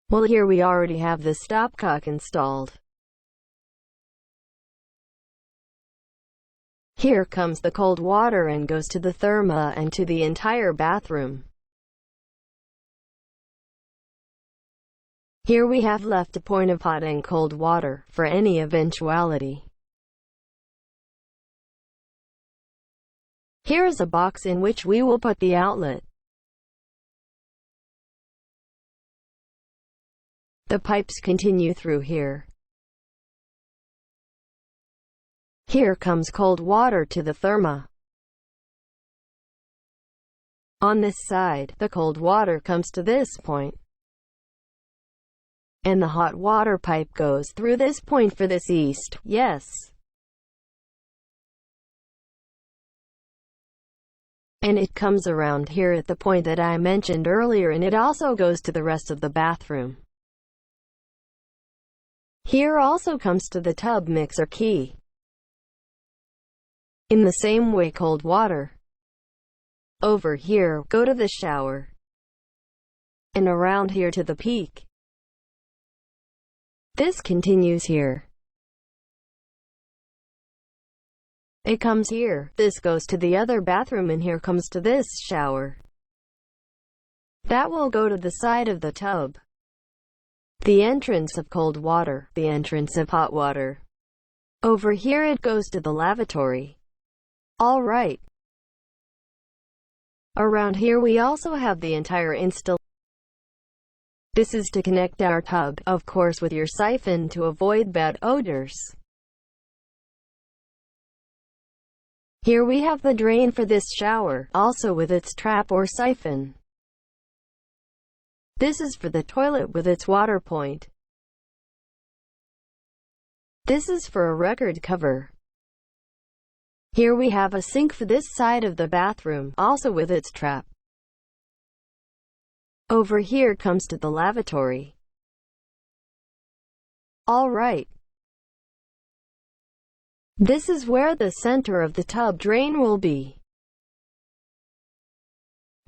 Well, here we already have the stopcock installed. Here comes the cold water and goes to the therma and to the entire bathroom. Here we have left a point of hot and cold water for any eventuality. Here is a box in which we will put the outlet. The pipes continue through here. Here comes cold water to the therma. On this side, the cold water comes to this point, and the hot water pipe goes through this point for this east, yes. And it comes around here at the point that I mentioned earlier, and it also goes to the rest of the bathroom. Here also comes to the tub mixer key. In the same way, cold water. Over here, go to the shower. And around here to the peak. This continues here. It comes here, this goes to the other bathroom, and here comes to this shower. That will go to the side of the tub. The entrance of cold water, the entrance of hot water. Over here it goes to the lavatory. Alright. Around here we also have the entire installation. This is to connect our tub, of course with your siphon to avoid bad odors. Here we have the drain for this shower, also with its trap or siphon. This is for the toilet with its water point. This is for a record cover. Here we have a sink for this side of the bathroom, also with its trap. Over here comes to the lavatory. Alright. This is where the center of the tub drain will be.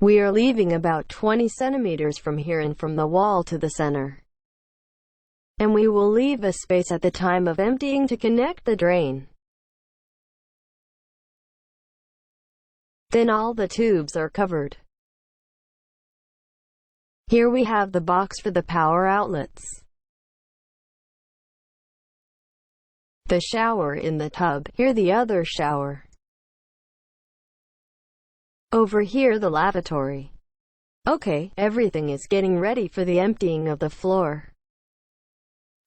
We are leaving about 20 centimeters from here and from the wall to the center. And we will leave a space at the time of emptying to connect the drain. Then all the tubes are covered. Here we have the box for the power outlets. The shower in the tub, here the other shower. Over here the lavatory. Okay, everything is getting ready for the emptying of the floor.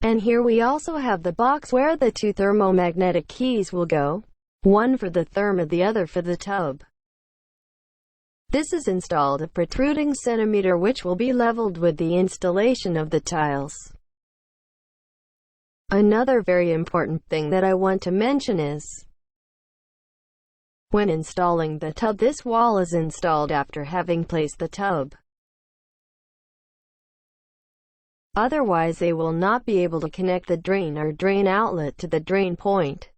And here we also have the box where the two thermomagnetic keys will go. One for the therma, the other for the tub. This is installed a protruding centimeter which will be leveled with the installation of the tiles. Another very important thing that I want to mention is, when installing the tub, this wall is installed after having placed the tub. Otherwise they will not be able to connect the drain or drain outlet to the drain point.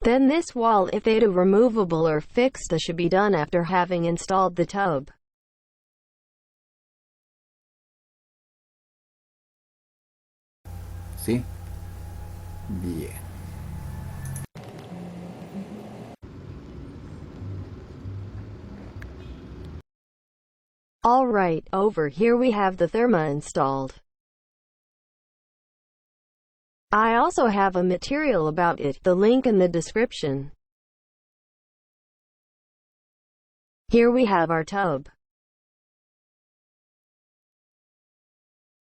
Then this wall, if they are removable or fixed, should be done after having installed the tub. ¿Sí? Bien. Alright, over here we have the therma installed. I also have a material about it, the link in the description. Here we have our tub.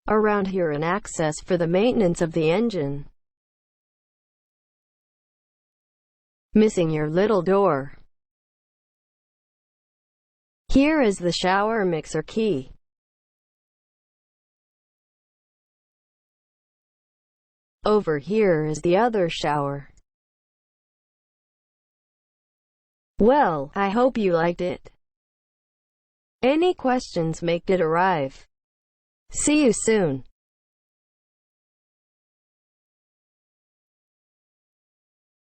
Around here an access for the maintenance of the engine. Missing your little door. Here is the shower mixer key. Over here is the other shower. Well, I hope you liked it. Any questions, make it arrive. See you soon.